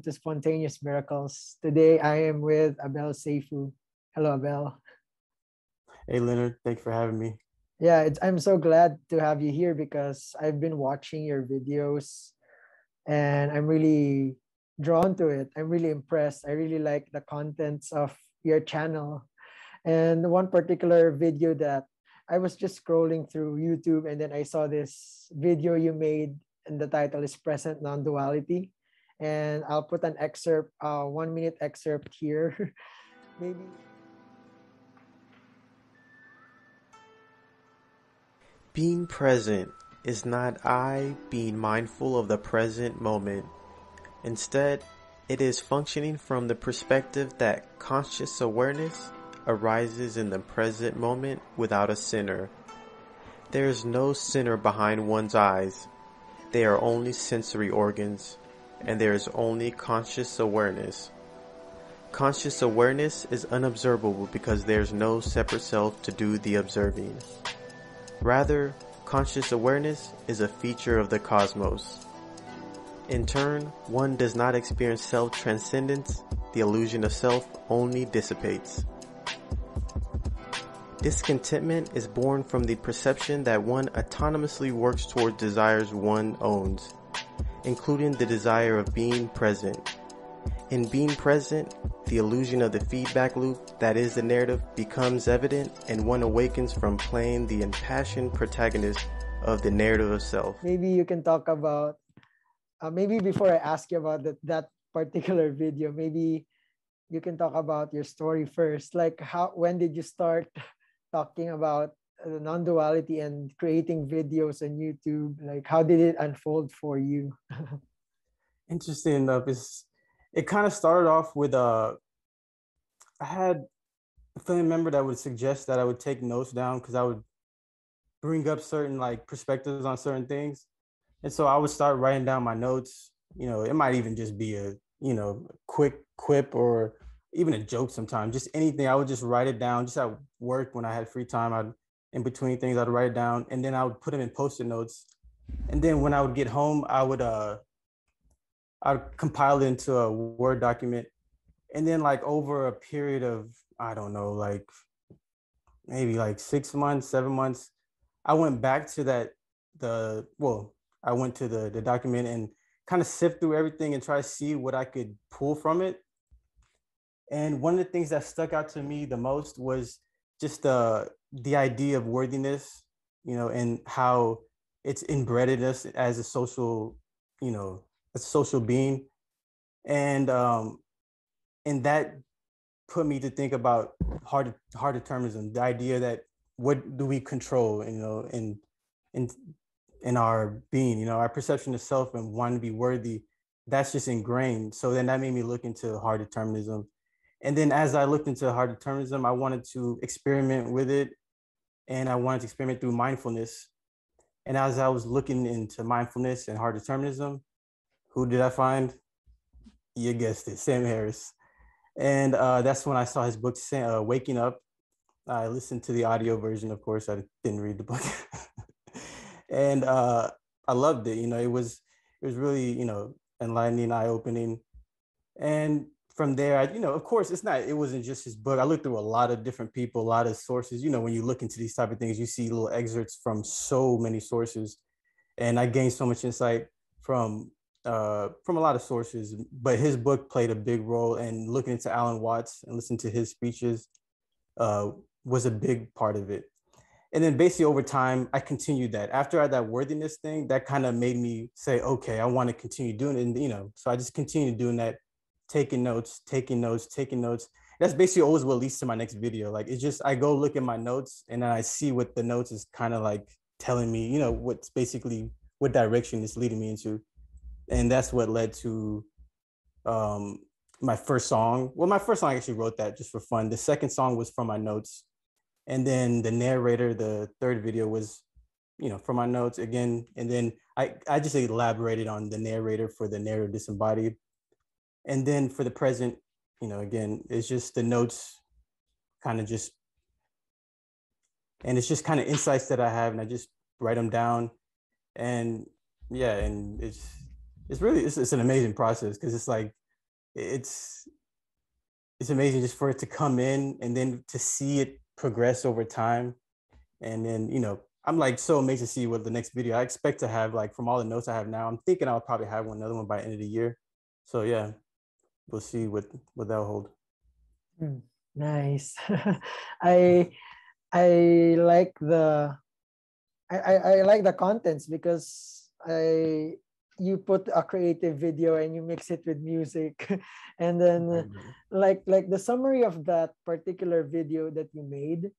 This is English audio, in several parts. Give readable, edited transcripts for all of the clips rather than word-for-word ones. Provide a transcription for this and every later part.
to Spontaneous Miracles. Today I am with Abel Seifu. Hello, Abel. Hey, Leonard, thanks for having me. Yeah, I'm so glad to have you here because I've been watching your videos and I'm really drawn to it. I'm really impressed. I really like the contents of your channel. And one particular video that I was just scrolling through YouTube and then I saw this video you made and the title is Present Non-Duality. And I'll put an excerpt, 1 minute excerpt here. Maybe. Being present is not I being mindful of the present moment. Instead, it is functioning from the perspective that conscious awareness arises in the present moment without a center. There is no center behind one's eyes. They are only sensory organs, and there is only conscious awareness. Conscious awareness is unobservable because there is no separate self to do the observing. Rather, conscious awareness is a feature of the cosmos. In turn, one does not experience self-transcendence. The illusion of self only dissipates. Discontentment is born from the perception that one autonomously works toward desires one owns, including the desire of being present. In being present, the illusion of the feedback loop that is the narrative becomes evident, and one awakens from playing the impassioned protagonist of the narrative of self. Maybe you can talk about, maybe before I ask you about that particular video, maybe you can talk about your story first. Like when did you start talking about non-duality and creating videos on YouTube? Like how did it unfold for you? Interesting enough, it kind of started off with I had a family member that would suggest that I would take notes down because I would bring up certain like perspectives on certain things. And so I would start writing down my notes. It might even just be a, quick quip or even a joke sometimes, just anything. I would just write it down just at work when I had free time. In between things, I'd write it down and then I would put them in Post-it notes. And then when I would get home, I'd compile it into a Word document. And then like over a period of, I don't know, like maybe like 6 months, 7 months, I went back to I went to the document and kind of sift through everything and try to see what I could pull from it. And one of the things that stuck out to me the most was just the idea of worthiness, and how it's inbred in us as a social, a social being. And that put me to think about hard determinism, the idea that what do we control, in our being, our perception of self and wanting to be worthy, that's just ingrained. So then that made me look into hard determinism. And then as I looked into hard determinism, I wanted to experiment with it, and I wanted to experiment through mindfulness. And as I was looking into mindfulness and hard determinism, who did I find? You guessed it, Sam Harris. And that's when I saw his book, Waking Up. I listened to the audio version, of course. I didn't read the book. And I loved it. It was really, enlightening, eye-opening. And from there, of course, it wasn't just his book. I looked through a lot of different people, a lot of sources. When you look into these type of things, you see little excerpts from so many sources. And I gained so much insight from a lot of sources, but his book played a big role. And looking into Alan Watts and listening to his speeches was a big part of it. And then basically over time, I continued that. After I had that worthiness thing, that kind of made me say, okay, I want to continue doing it. And, so I just continued doing that, taking notes. That's basically always what leads to my next video. Like, it's just, I go look at my notes and then I see what the notes is kind of like telling me, what's basically what direction it's leading me into. And that's what led to my first song. Well, my first song, I actually wrote that just for fun. The second song was from my notes. And then the narrator, the third video was, from my notes again. And then I just elaborated on the narrator for the narrative disembodied. And then for the present, again, it's just the notes kind of just, and it's just kind of insights that I have, and I just write them down. And yeah, and it's really, it's an amazing process, because it's like, it's it's amazing just for it to come in and then to see it progress over time. And then, I'm like so amazed to see what the next video. I expect to have, like, from all the notes I have now, I'm thinking I'll probably have another one by the end of the year. So yeah, we'll see what that'll hold. Nice. I I like the I like the contents because you put a creative video and you mix it with music and then like the summary of that particular video that you made,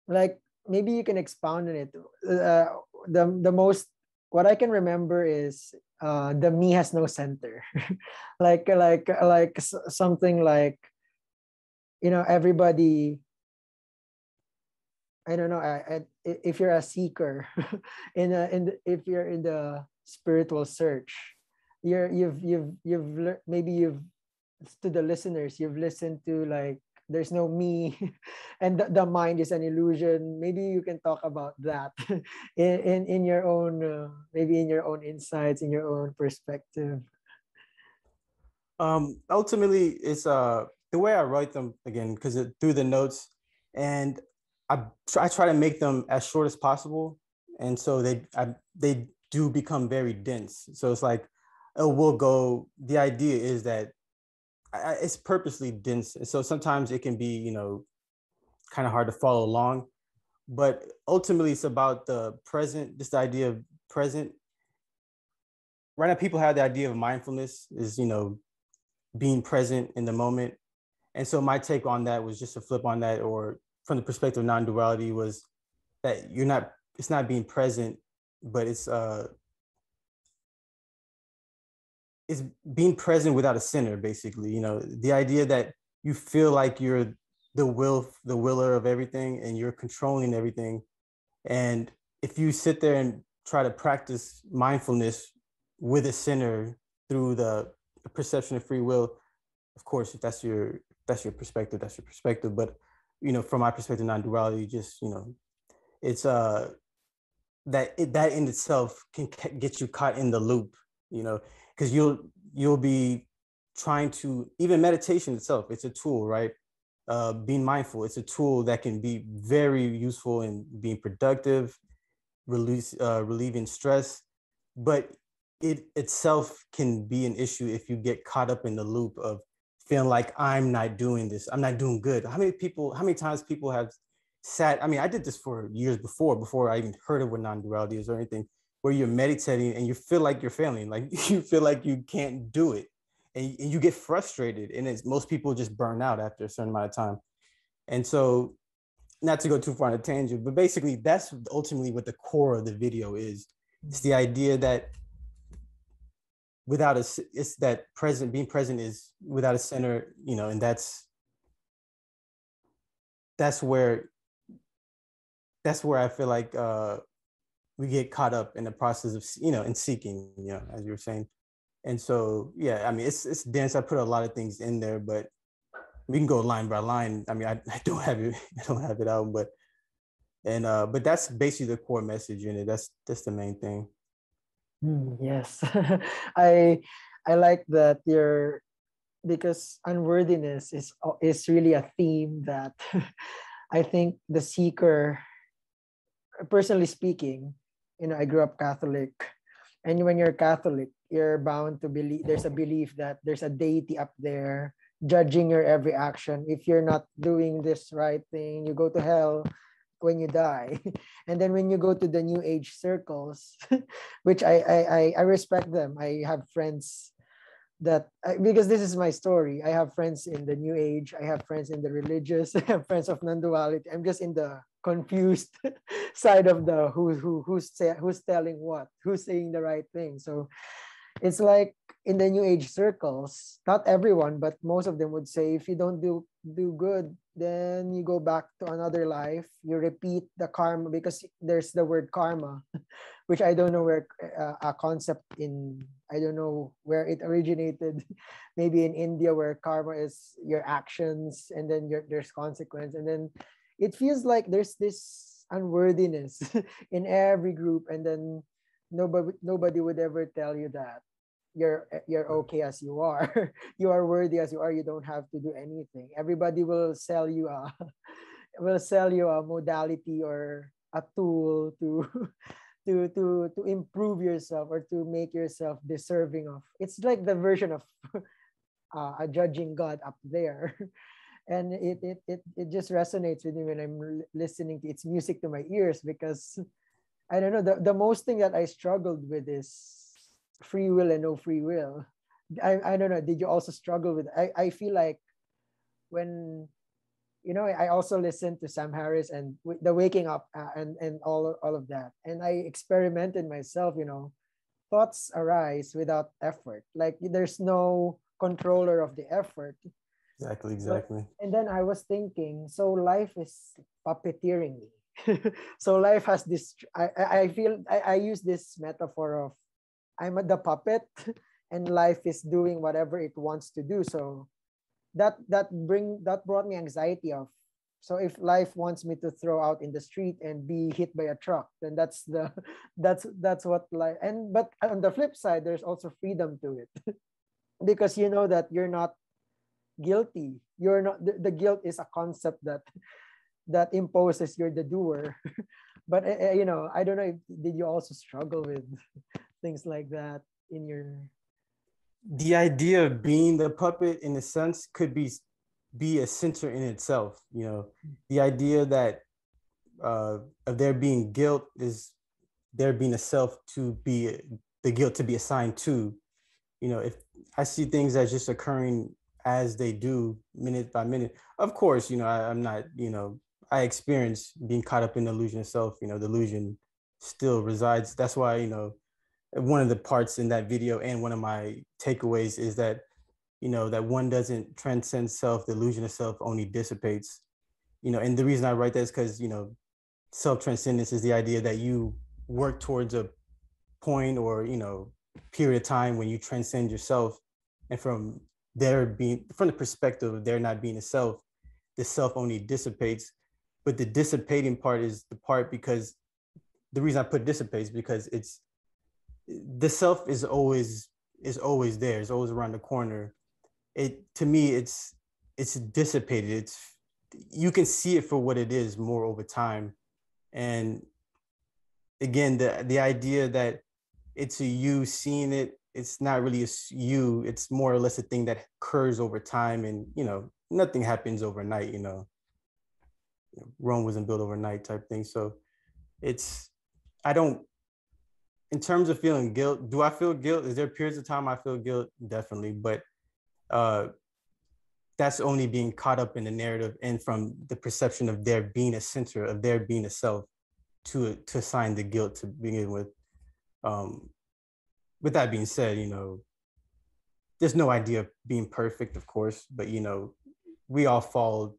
like maybe you can expound on it. The most, what I can remember is the me has no center. Something like, everybody, I don't know. If you're a seeker, if you're in the spiritual search, maybe you've, to the listeners, you've listened to, like, there's no me, and the mind is an illusion. Maybe you can talk about that in your own, maybe in your own insights, in your own perspective. Ultimately, it's the way I write them again, because through the notes, and I try to make them as short as possible, and so they do become very dense. So it's like, we'll go. The idea is that it's purposely dense, so sometimes it can be, kind of hard to follow along. But ultimately, it's about the present. Just the idea of present. Right now, people have the idea of mindfulness is, being present in the moment. And so my take on that was just to flip on that, or from the perspective of non-duality, was that it's not being present, but it's being present without a center, basically. The idea that you feel like you're the willer of everything, and you're controlling everything. And if you sit there and try to practice mindfulness with a center through the perception of free will, of course, if that's your perspective, that's your perspective. But from my perspective, non-duality, just it's that in itself can get you caught in the loop, because you'll be trying to, even meditation itself, it's a tool, right? Being mindful, it's a tool that can be very useful in being productive, relieving stress, but it itself can be an issue if you get caught up in the loop of feeling like, I'm not doing this, I'm not doing good. How many times people have sat, I mean, I did this for years before I even heard of what non-duality is or anything, where you're meditating and you feel like you're failing, like you feel like you can't do it, and you get frustrated, and most people just burn out after a certain amount of time. And so, not to go too far on a tangent, but basically that's ultimately what the core of the video is. It's the idea that it's that being present is without a center, and that's where I feel like we get caught up in the process of, in seeking, as you were saying. And so, yeah, I mean, it's dense. I put a lot of things in there, but we can go line by line. I mean, I don't have it, out, but that's basically the core message in it. That's the main thing. Yes. I I like that because unworthiness is really a theme that I think the seeker, personally speaking, I grew up Catholic, and when you're Catholic, you're bound to believe, there's a belief that there's a deity up there judging your every action. If you're not doing this right thing, you go to hell when you die. And then when you go to the new age circles, which I respect them. I have friends because this is my story. I have friends in the new age. I have friends in the religious. I have friends of non-duality. I'm just in the confused side of the who's telling what, who's saying the right thing. So it's like in the new age circles, not everyone, but most of them would say, if you don't do good, then you go back to another life. You repeat the karma, because there's the word karma, which I don't know where a concept in, I don't know where it originated. Maybe in India, where karma is your actions, and then there's consequence, and then it feels like there's this unworthiness in every group, and then nobody would ever tell you that you're okay as you are. You are worthy as you are. You don't have to do anything. Everybody will sell you a will sell you a modality or a tool to to improve yourself or to make yourself deserving of. It's like the version of a judging God up there. And it just resonates with me when I'm listening to its music to my ears, because I don't know, the most thing that I struggled with is free will and no free will. I don't know, did you also struggle with I feel like when I also listened to Sam Harris and the waking up and all of that, and I experimented myself. Thoughts arise without effort, like there's no controller of the effort. Exactly. And then I was thinking, so life is puppeteering me. So life has this. I feel I use this metaphor of I'm the puppet, and life is doing whatever it wants to do. So that brought me anxiety of. So if life wants me to throw out in the street and be hit by a truck, then that's the that's what life. And but on the flip side, there's also freedom to it, because you know that you're not guilty. You're not the guilt is a concept that imposes you're the doer. But I don't know, did you also struggle with things like that in your. The idea of being the puppet, in a sense, could be a center in itself. The idea that of there being guilt is there being a self to be the guilt to be assigned to. If I see things as just occurring as they do, minute by minute, of course, I'm not, I experience being caught up in the illusion of self. The illusion still resides. That's why, one of the parts in that video and one of my takeaways is that, that one doesn't transcend self, the illusion of self only dissipates. And the reason I write that is because, self-transcendence is the idea that you work towards a point or, period of time when you transcend yourself. And from the perspective of there not being a self, the self only dissipates. But the dissipating part is the part, because the reason I put dissipates, because the self is always there. It's always around the corner. To me, it's dissipated. You can see it for what it is more over time. And again, the idea that it's a you seeing it, it's not really a you. It's more or less a thing that occurs over time, and nothing happens overnight. Rome wasn't built overnight, type thing. So I don't. In terms of feeling guilt, do I feel guilt? Is there periods of time I feel guilt? Definitely, but that's only being caught up in the narrative and from the perception of there being a center, of there being a self to assign the guilt to begin with. With that being said, there's no idea of being perfect, of course, but we all fall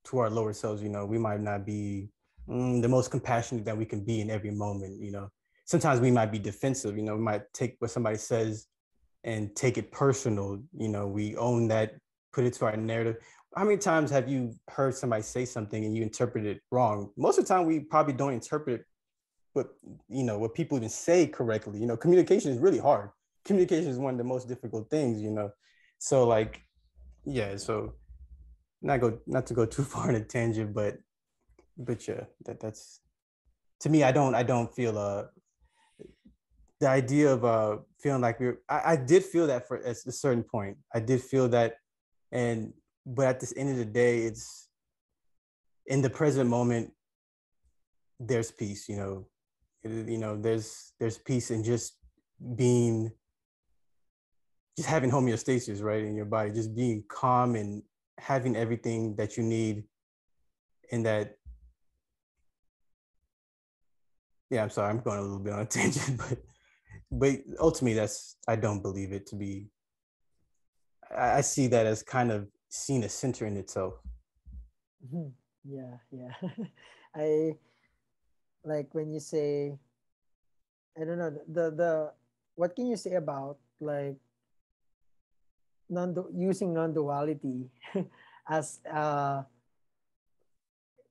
to our lower selves. We might not be the most compassionate that we can be in every moment. Sometimes we might be defensive. We might take what somebody says and take it personal. We own that, put it to our narrative. How many times have you heard somebody say something and you interpret it wrong? Most of the time, we probably don't interpret what people even say correctly. Communication is really hard. Communication is one of the most difficult things. So so not to go too far in a tangent, but yeah, that's to me. I don't feel the idea of feeling like I did feel that for at a certain point. I did feel that, but at this end of the day, it's in the present moment. There's peace. There's peace in just having homeostasis, right, in your body, just being calm and having everything that you need. And that, yeah, I'm sorry, I'm going a little bit on a tangent, but ultimately, I don't believe it to be. I see that as kind of seeing a center in itself. Yeah. I like when you say, I don't know, the what can you say about like using non-duality as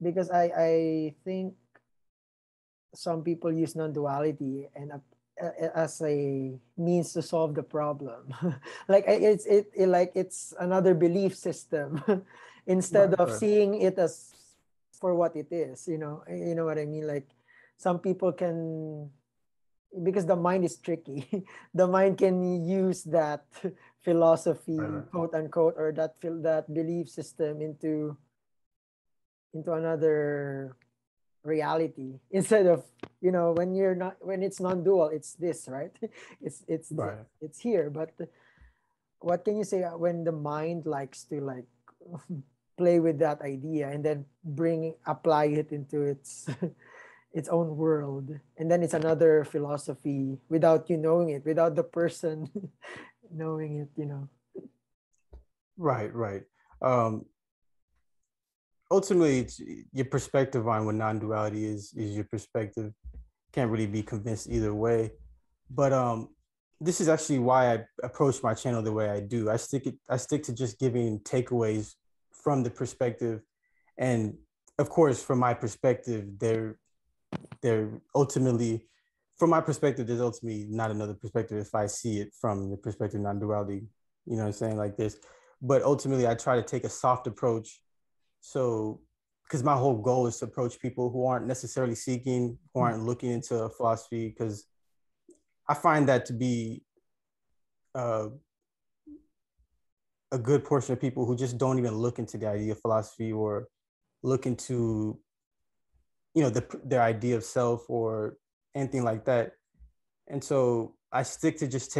because I think some people use non-duality and as a means to solve the problem. Like like it's another belief system instead Right, of right, seeing it as for what it is. You know what I mean. Like some people can, because the mind is tricky. The mind can use that right, philosophy, right. quote unquote, or that belief system into another reality instead of, when you're not, when it's non-dual, it's this, right? Right. It's here. But what can you say when the mind likes to like play with that idea and then apply it into its its own world, and then it's another philosophy without you knowing it, without the person knowing it. Right, right. Um, Ultimately, it's your perspective on what non-duality is your perspective. Can't really be convinced either way. But this is actually why I approach my channel the way I do. I stick to just giving takeaways from the perspective, and of course, from my perspective, they're ultimately, from my perspective, there's ultimately not another perspective if I see it from the perspective of non-duality. You know what I'm saying, like this. But ultimately, I try to take a soft approach. So, because my whole goal is to approach people who aren't necessarily seeking, who aren't looking into philosophy, because I find that to be uh, a good portion of people who just don't even look into the idea of philosophy or look into, their idea of self or anything like that. And so I stick to just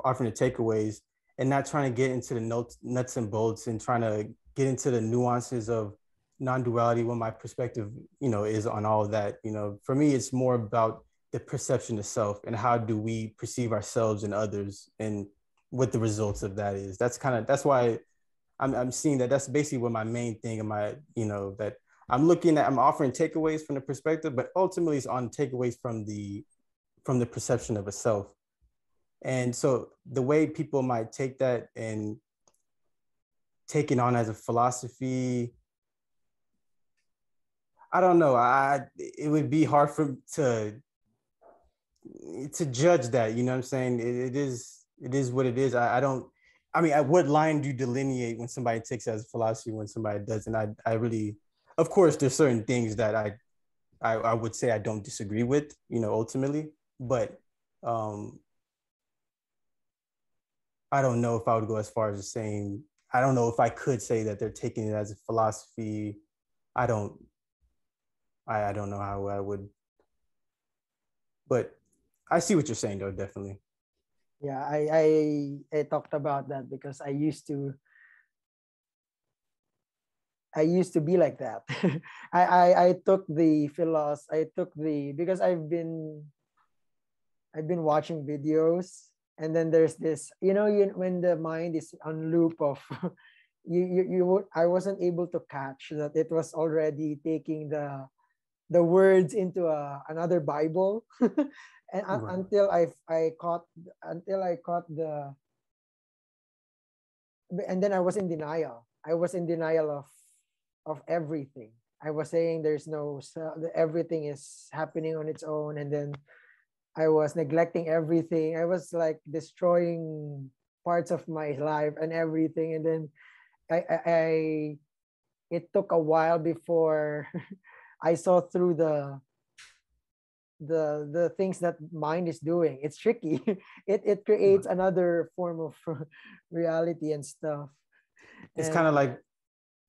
offering the takeaways and not trying to get into the nuts and bolts and trying to get into the nuances of non-duality, what my perspective, is on all of that. For me, it's more about the perception of self and how do we perceive ourselves and others and what the results of that is. That's why I'm seeing that that's basically what my main thing in my, that I'm offering takeaways from the perspective, but ultimately it's on takeaways from the perception of a self. And so the way people might take that and take it on as a philosophy, I don't know. It would be hard to judge that. You know what I'm saying? It is what it is. I don't. I mean, at what line do you delineate when somebody takes it as philosophy, when somebody doesn't? I really, of course, there's certain things that I would say I don't disagree with. Ultimately, but um, I don't know if I would go as far as saying, I don't know if I could say that they're taking it as a philosophy. I don't, I don't know how I would, but I see what you're saying though, definitely. Yeah, I talked about that because I used to be like that. I took the because I've been watching videos, and then there's this, when the mind is on loop of I wasn't able to catch that it was already taking the words into another Bible, and Right. until I caught and then I was in denial. I was in denial of everything. I was saying there's no everything is happening on its own, and then I was neglecting everything. I was like destroying parts of my life and everything, and then I it took a while before I saw through the things that mind is doing. It's tricky. It creates Right. another form of reality and stuff. It's And kind of like,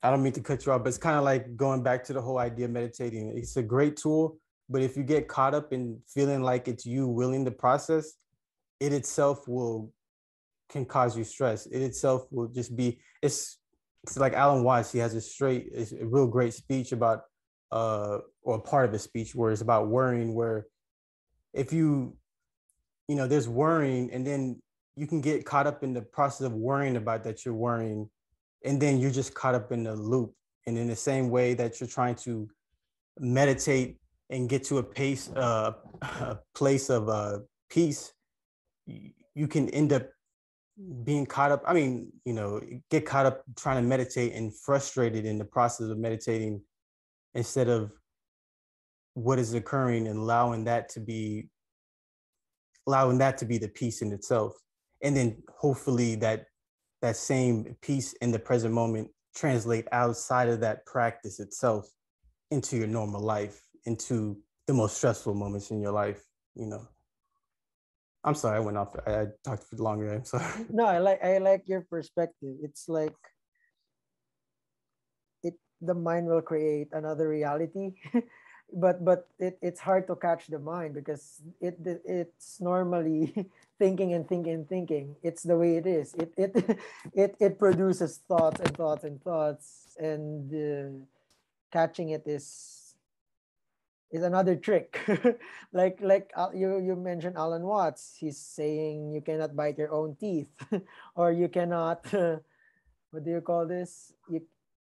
I don't mean to cut you off, but it's kind of like going back to the whole idea of meditating. It's a great tool, but if you get caught up in feeling like it's you willing the process, it itself can cause you stress. It itself will just be, it's like Alan Watts. He has it's a real great speech about or part of a speech where it's about worrying, where if there's worrying, and then you can get caught up in the process of worrying about that you're worrying, and then you're just caught up in the loop. And in the same way that you're trying to meditate and get to a place of peace, you can end up being caught up. I mean, get caught up trying to meditate and frustrated in the process of meditating instead of what is occurring and allowing that to be allowing that to be the peace in itself. And then hopefully that same peace in the present moment translate outside of that practice itself into your normal life, into the most stressful moments in your life, you know. I'm sorry, I went off. I talked for longer. I'm sorry. No, I like your perspective. It's like the mind will create another reality. But it's hard to catch the mind because it's normally thinking and thinking and thinking. It's the way it is. It produces thoughts and thoughts and thoughts, and catching it is another trick. Like you mentioned Alan Watts. He's saying you cannot bite your own teeth, or you cannot. What do you call this?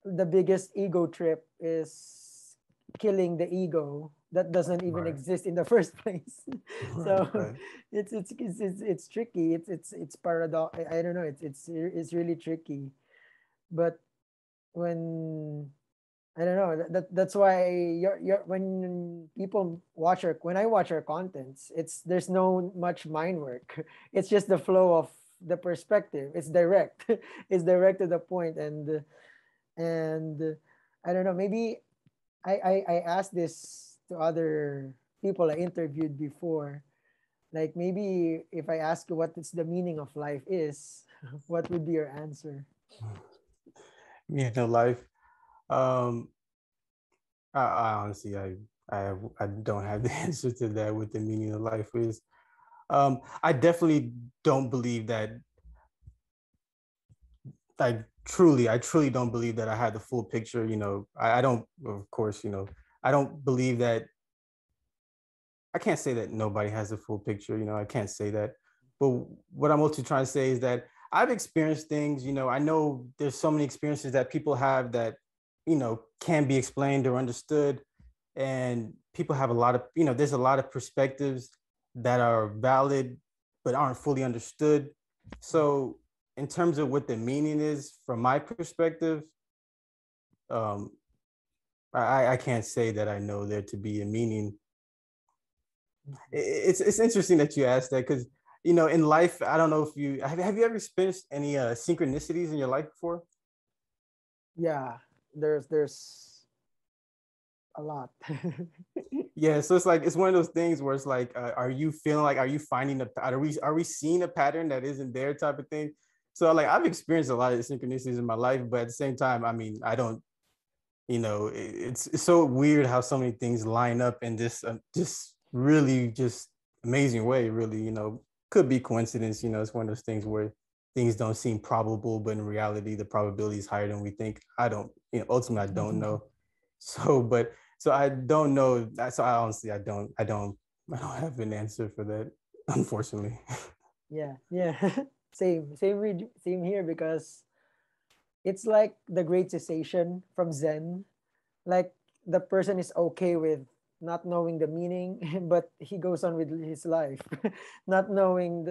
The biggest ego trip is killing the ego that doesn't even Right. exist in the first place. Right, So right. it's tricky. It's paradox. I don't know. It's really tricky. But when I don't know, that's why when people watch our when I watch our contents, there's no much mind work. It's just the flow of the perspective. It's direct. It's direct to the point, and I don't know. Maybe I asked this to other people I interviewed before. Like, maybe if I ask you what is the meaning of life is, what would be your answer? Yeah, no life. Um, I honestly, I don't have the answer to that. What the meaning of life is. I definitely don't believe that. I truly don't believe that I had the full picture. You know, I don't. Of course, you know, I don't believe that. I can't say that nobody has the full picture. You know, I can't say that. But what I'm also trying to say is that I've experienced things. You know, I know there's so many experiences that people have that, you know, can be explained or understood, and people have a lot of, you know, there's a lot of perspectives that are valid but aren't fully understood. So in terms of what the meaning is from my perspective, um I can't say that I know there to be a meaning. It's interesting that you asked that, because, you know, in life, I don't know if you have you ever experienced any synchronicities in your life before? Yeah, there's a lot. Yeah, so it's like it's one of those things where it's like, are you feeling like, are you finding are we seeing a pattern that isn't there, type of thing? So like I've experienced a lot of synchronicities in my life, but at the same time, I mean, I don't, you know, it's so weird how so many things line up in this just really just amazing way. Really, you know, could be coincidence. You know, it's one of those things where things don't seem probable, but in reality, the probability is higher than we think. I don't, you know, ultimately, I don't know. So, but so I don't know. So I honestly, I don't have an answer for that, unfortunately. Yeah, yeah. Same here, because it's like the great cessation from Zen. Like, the person is okay with not knowing the meaning, but he goes on with his life, not knowing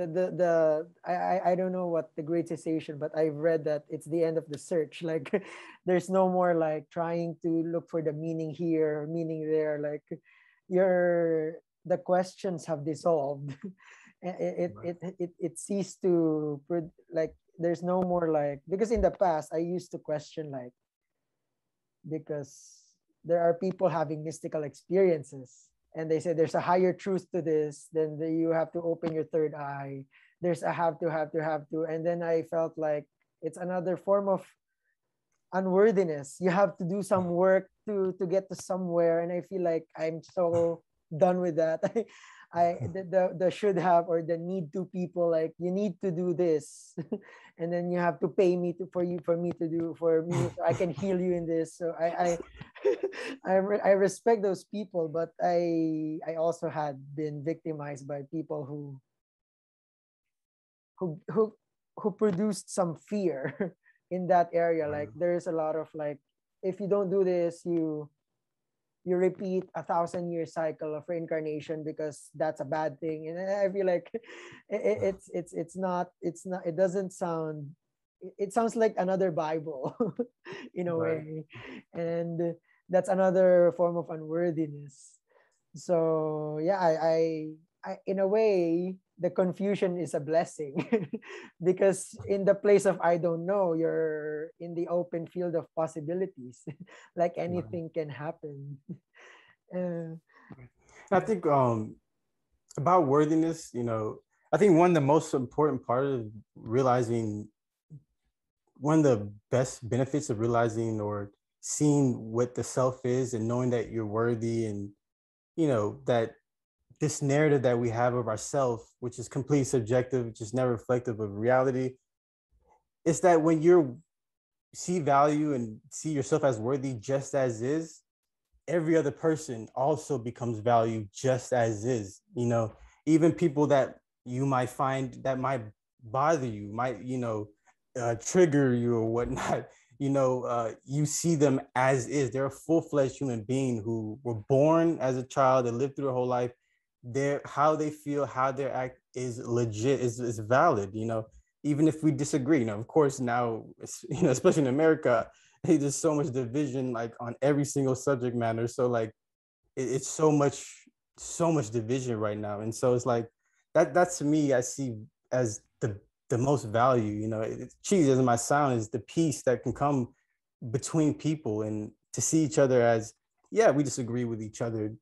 I don't know what the great cessation, but I've read that it's the end of the search. Like, there's no more like trying to look for the meaning here, meaning there. Like, the questions have dissolved. It ceased to like, there's no more like, because in the past I used to question, like, because there are people having mystical experiences, and they say there's a higher truth to this, then you have to open your third eye. There's a have to, and then I felt like it's another form of unworthiness. You have to do some work to get to somewhere, and I feel like I'm so done with that. The should have or the need to people, like, you need to do this, and then you have to pay me for me to do for me, so I can heal you in this. So I respect those people, but I also had been victimized by people who who who produced some fear in that area. Like, there's a lot of like, if you don't do this, you repeat 1,000-year cycle of reincarnation, because that's a bad thing. And I feel like it's not it doesn't sound, it sounds like another Bible in a Right. way, and that's another form of unworthiness. So yeah, I in a way, the confusion is a blessing because in the place of I don't know, you're in the open field of possibilities. Like anything can happen. uh, I think about worthiness, I think one of the most important part of realizing, one of the best benefits of realizing or seeing what the self is and knowing that you're worthy, and that this narrative that we have of ourself, which is completely subjective, just never reflective of reality, is that when you see value and see yourself as worthy just as is, every other person also becomes value just as is. Even people that you might find that might bother you, might trigger you or whatnot, you see them as is. They're a full-fledged human being who were born as a child and lived through their whole life. How they feel, how they act is legit, is valid. Even if we disagree, of course, now, especially in America, hey, there's so much division, like on every single subject matter. So like it's so much division right now. And so it's like that to me, I see as the most value. It's cheesy as it might sound, is the peace that can come between people, and to see each other as, yeah, we disagree with each other,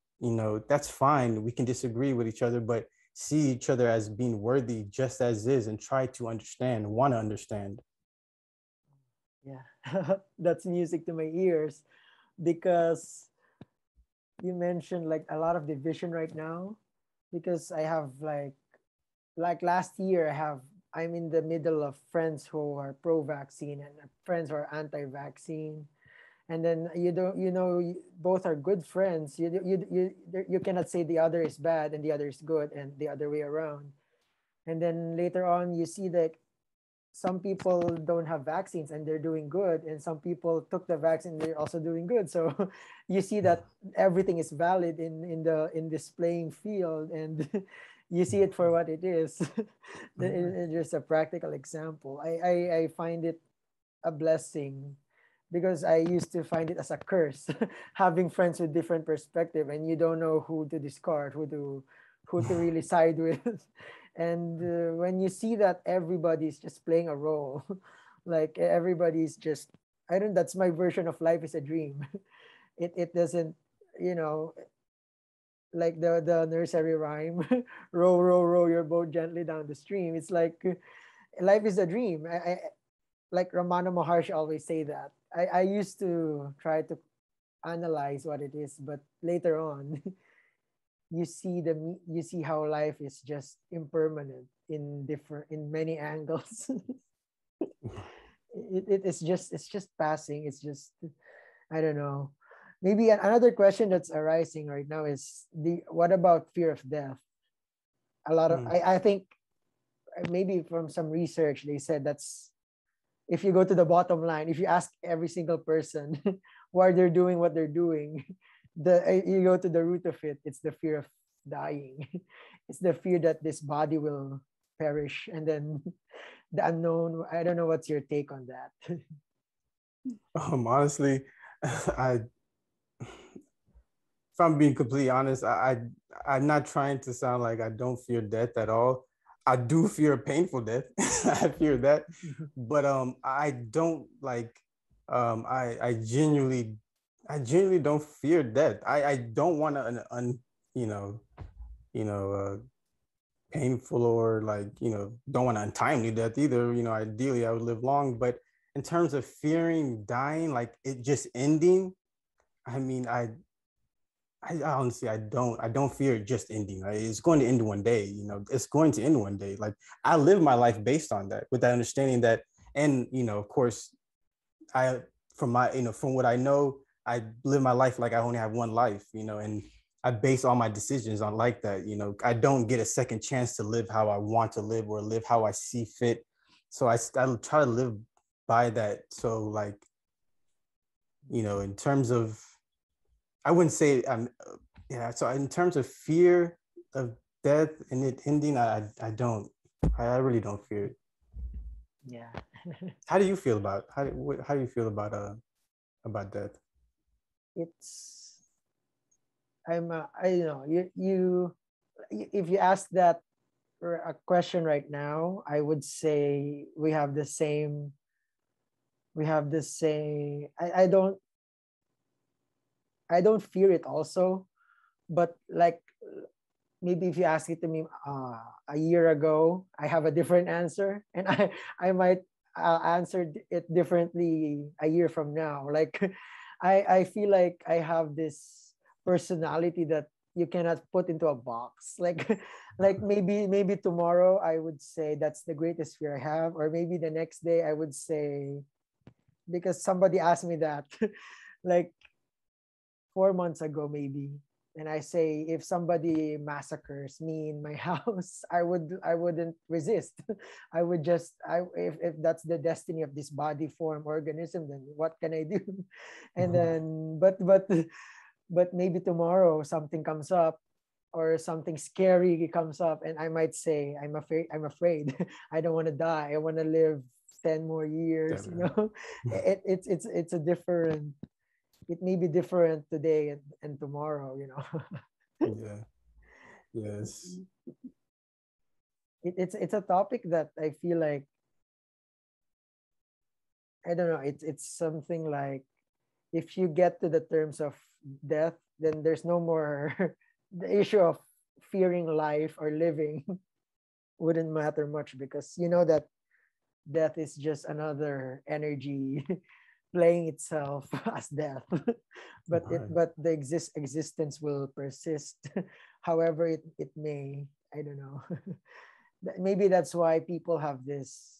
that's fine, we can disagree with each other, but see each other as being worthy just as is, and try to understand, want to understand. yeah, that's music to my ears, because you mentioned like a lot of division right now, because I have like last year I'm in the middle of friends who are pro-vaccine and friends who are anti-vaccine, and then both are good friends. You cannot say the other is bad and the other is good, and the other way around. And then later on you see that some people don't have vaccines and they're doing good, and some people took the vaccine, they're also doing good. So you see that everything is valid in this playing field, and you see it for what it is. It's just a practical example. I find it a blessing, because I used to find it as a curse, having friends with different perspective, and you don't know who to discard, who to really side with. And when you see that everybody's just playing a role, like everybody's just, I don't, that's my version of life is a dream. It doesn't, you know, like the nursery rhyme, row, row, row your boat gently down the stream. It's like life is a dream. I like Ramana Maharshi always say that. I used to try to analyze what it is, but later on, you see how life is just impermanent in many angles. It's just passing. It's just, I don't know. Maybe another question that's arising right now is the what about fear of death? A lot of I think maybe from some research they said that's, if you go to the bottom line, if you ask every single person why they're doing what they're doing, you go to the root of it. It's the fear of dying. It's the fear that this body will perish, and then the unknown. I don't know what's your take on that. Honestly, I, if I'm being completely honest, I'm not trying to sound like I don't fear death at all. I do fear a painful death. I fear that, but I don't like I genuinely don't fear death. I don't want an you know you know painful, or like don't want an untimely death either. Ideally I would live long, but in terms of fearing dying, like it just ending, I mean, I honestly, I don't fear it just ending. Right? It's going to end one day. It's going to end one day. Like I live my life based on that, with that understanding that, and of course, I from what I know, I live my life like I only have one life. And I base all my decisions on like that. I don't get a second chance to live how I want to live, or live how I see fit. So I try to live by that. So like, in terms of, I wouldn't say yeah. So in terms of fear of death and it ending, I don't. I really don't fear it. Yeah. How do you feel about how do you feel about death? I know, if you ask that a question right now, I would say we have the same. We have the same. I don't fear it also, but like maybe if you ask it to me a year ago, I have a different answer, and I might answer it differently a year from now. Like I feel like I have this personality that you cannot put into a box. Like like maybe tomorrow I would say that's the greatest fear I have, or maybe the next day I would say, because somebody asked me that like 4 months ago maybe, and I say if somebody massacres me in my house, I wouldn't resist. I would just if that's the destiny of this body form organism, then what can I do? And then but maybe tomorrow something comes up, or something scary comes up, and I might say I'm afraid. I don't want to die. I want to live 10 more years, you know. It's a different, it may be different today and tomorrow, you know. Yeah. Yes. It's a topic that I feel like, I don't know, it's something like, if you get to the terms of death, then there's no more the issue of fearing life or living wouldn't matter much, because you know that death is just another energy playing itself as death. But the existence will persist however it may. I don't know. Maybe that's why people have this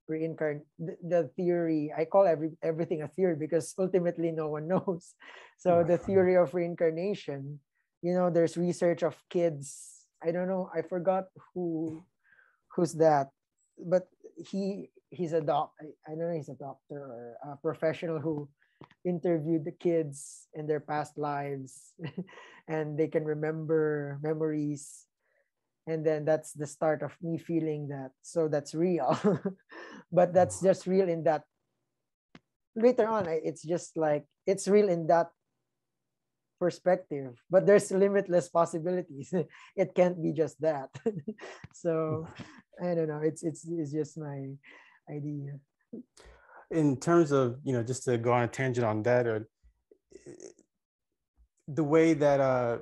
the theory. I call everything a theory because ultimately no one knows. So the theory of reincarnation, you know, there's research of kids. I don't know, I forgot who's that, but he's a doc. I don't know, he's a doctor or a professional who interviewed the kids in their past lives and they can remember memories, and then that's the start of me feeling that, so that's real. But that's just real in that, later on it's just like it's real in that perspective, but there's limitless possibilities. It can't be just that. So I don't know, it's just my idea. In terms of, just to go on a tangent on that, or the way that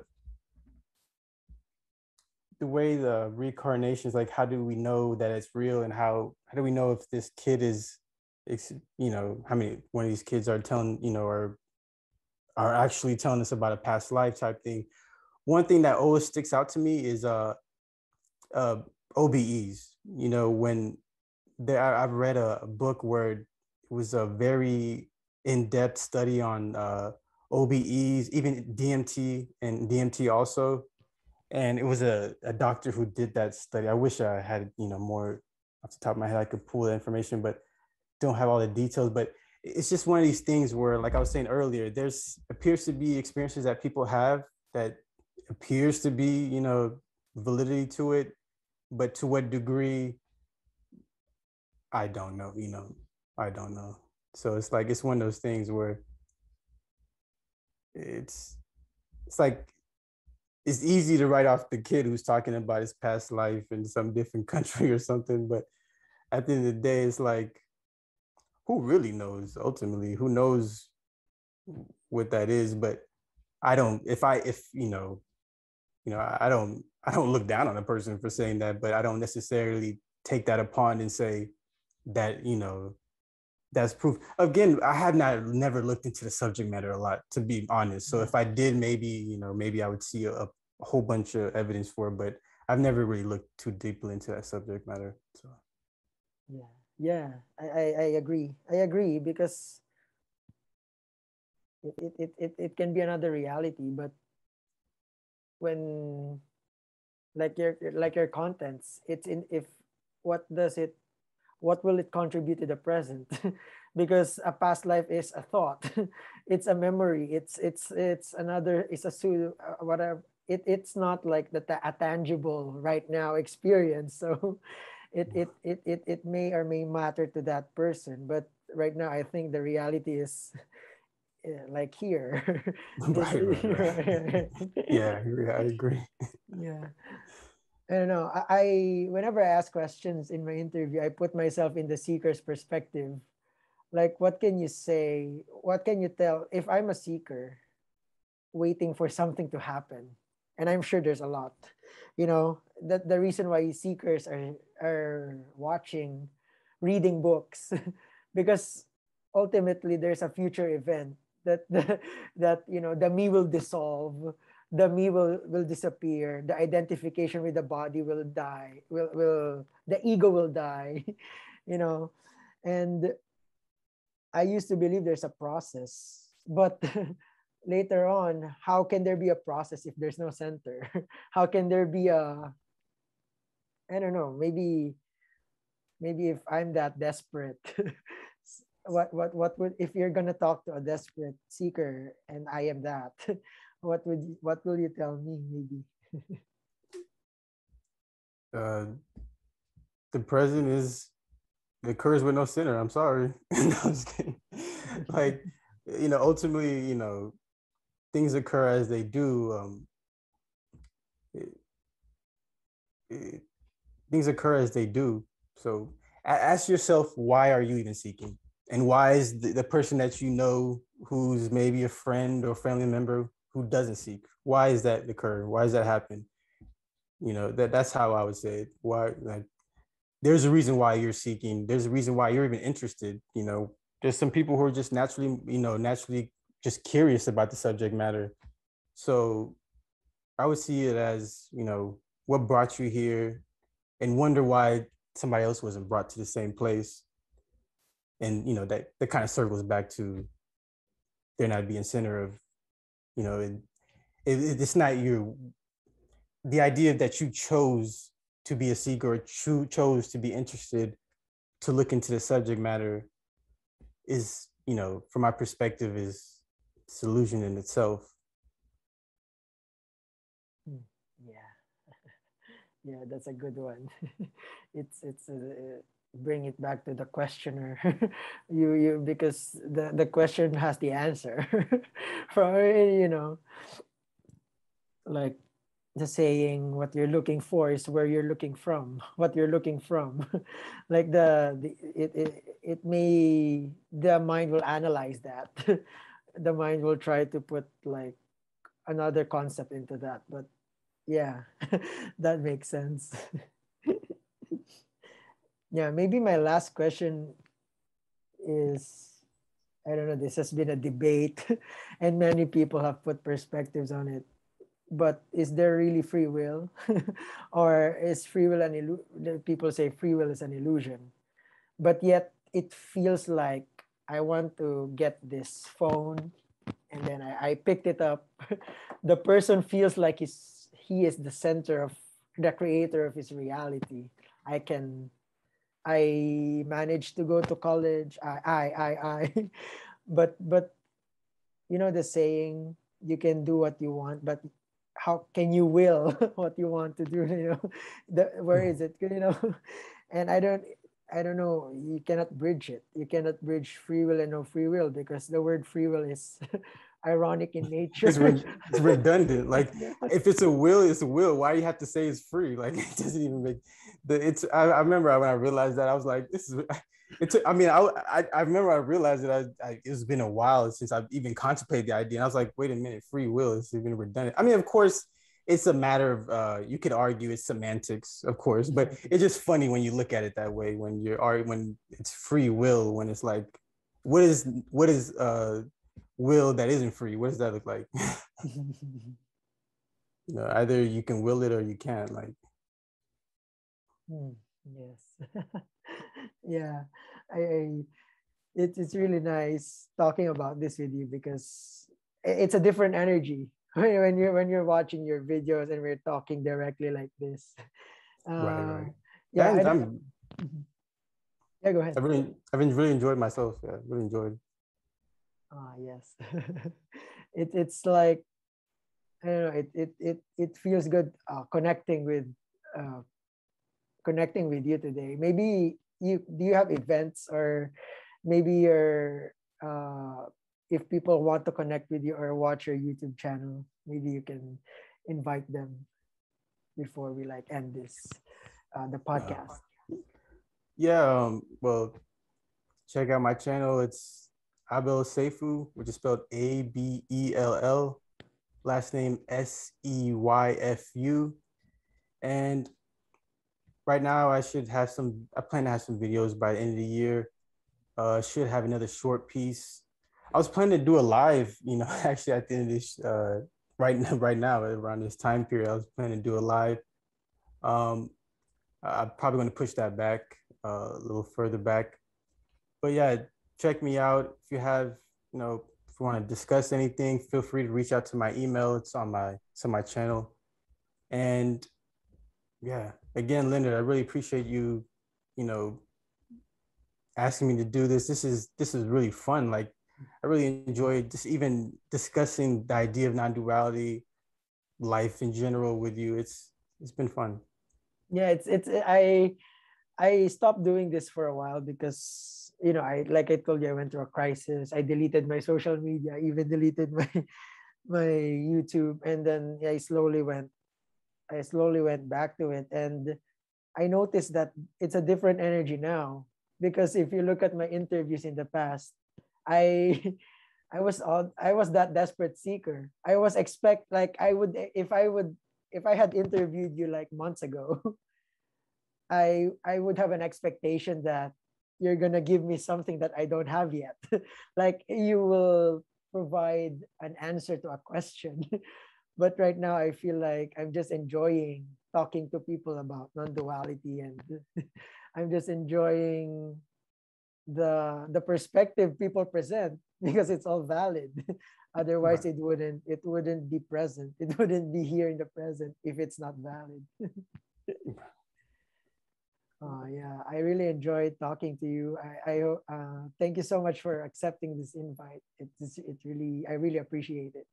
the way the reincarnations, like, how do we know that it's real, and how do we know if this kid is, how many one of these kids are telling, or are actually telling us about a past life type thing. One thing that always sticks out to me is OBEs. When I've read a book where it was a very in-depth study on OBEs, even DMT and DMT also. And it was a doctor who did that study. I wish I had, more off the top of my head, I could pull the information, but don't have all the details. But it's just one of these things where, like I was saying earlier, there's appears to be experiences that people have that appears to be, validity to it, but to what degree, I don't know, I don't know. So it's like, it's one of those things where it's like, it's easy to write off the kid who's talking about his past life in some different country or something. But at the end of the day, it's like, who really knows ultimately? Who knows what that is? But I don't, I don't look down on a person for saying that, but I don't necessarily take that upon and say that, that's proof. Again, I have never looked into the subject matter a lot, to be honest. So if I did, maybe I would see a whole bunch of evidence for it, but I've never really looked too deeply into that subject matter. So Yeah, I agree. I agree, because it can be another reality, but when, like your contents, it's in, if what does it, what will it contribute to the present? Because a past life is a thought. It's a memory, it's another, it's a pseudo whatever, it's not like a tangible right now experience. So it may or may matter to that person, but right now I think the reality is like here. right. Yeah, I agree. Yeah. I don't know. Whenever I ask questions in my interview, I put myself in the seeker's perspective. Like, what can you say? What can you tell if I'm a seeker waiting for something to happen? And I'm sure there's a lot. That the reason why seekers are watching, reading books, because ultimately there's a future event that the me will dissolve, the me will disappear, the identification with the body will die, will the ego will die, you know, and I used to believe there's a process, but later on, how can there be a process if there's no center? How can there be I don't know, maybe if I'm that desperate, what would, if you're gonna talk to a desperate seeker and I am that, what will you tell me maybe? Uh, the present is it occurs with no center. I'm sorry. No, I'm just kidding. Like, ultimately, things occur as they do. It, it, things occur as they do. So ask yourself, why are you even seeking? And why is the person that you know who's maybe a friend or family member who doesn't seek? Why is that occur? Why does that happen? That's how I would say it. Why, like, there's a reason why you're seeking. There's a reason why you're even interested. There's some people who are just naturally just curious about the subject matter. So I would see it as, what brought you here, and wonder why somebody else wasn't brought to the same place. And, that kind of circles back to there not being center of, it's not the idea that you chose to be a seeker or chose to be interested to look into the subject matter is, from my perspective, is illusion in itself. Yeah, yeah, that's a good one. It's bring it back to the questioner. You because the question has the answer. From like the saying, what you're looking for is where you're looking from, what you're looking from. Like it may, the mind will analyze that. The mind will try to put like another concept into that, but yeah, that makes sense. Yeah, maybe my last question is, I don't know, this has been a debate and many people have put perspectives on it. But is there really free will? Or is free will an illusion? People say free will is an illusion. But yet it feels like I want to get this phone and then I picked it up. The person feels like he is the center of the creator of his reality. I managed to go to college. I. But the saying, you can do what you want, but how can you will what you want to do? Where is it? And I don't know. You cannot bridge it. You cannot bridge free will and no free will, because the word free will is ironic in nature. It's redundant. Like, Yeah. if it's a will, it's a will. Why do you have to say it's free? Like, it doesn't even make I remember when I realized that, I was like, this is I mean, I remember I realized that it's been a while since I've even contemplated the idea. And I was like, wait a minute, free will is even redundant. I mean, of course, it's a matter of you could argue it's semantics, of course, but it's just funny when you look at it that way, when it's free will, when it's like, what is will that isn't free? What does that look like? Either you can will it or you can't. Like, Yes. Yeah. I it's really nice talking about this with you, because it's a different energy when you're watching your videos and we're talking directly like this. right, Uh, right. yeah, I And don't. Yeah, go ahead. I've really enjoyed myself. Yeah, really enjoyed. Ah, yes. It's like, I don't know. It feels good uh, connecting with you today. Maybe do you have events, or maybe uh, if people want to connect with you or watch your YouTube channel, maybe you can invite them. before we like end this the podcast? Yeah, well, check out my channel. It's Abel Seifu, which is spelled Abell, last name Seyfu. And right now I plan to have some videos by the end of the year. Should have another short piece. I was planning to do a live, actually at the end of this, right now, around this time period, I was planning to do a live. I'm probably going to push that back a little further back. But yeah, check me out. If you want to discuss anything, feel free to reach out to my email. It's on my channel. And yeah, again, Leonard, I really appreciate you know, asking me to do this. This is really fun. Like, I really enjoy just even discussing the idea of non-duality, life in general with you. It's been fun. Yeah, it's I stopped doing this for a while because I, like I told you, I went through a crisis. I deleted my social media, I even deleted my YouTube, and then I slowly went back to it, and I noticed that it's a different energy now. Because if you look at my interviews in the past, I I was that desperate seeker. I was expect like if I had interviewed you like months ago, I would have an expectation that you're gonna give me something that I don't have yet. Like you will provide an answer to a question. But right now I feel like I'm just enjoying talking to people about non-duality, and I'm just enjoying the perspective people present because it's all valid. Otherwise Right. it wouldn't be present. It wouldn't be here in the present if it's not valid. Yeah, I really enjoyed talking to you. Thank you so much for accepting this invite. I really appreciate it.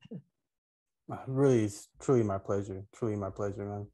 Really, it's truly my pleasure. Truly my pleasure, man.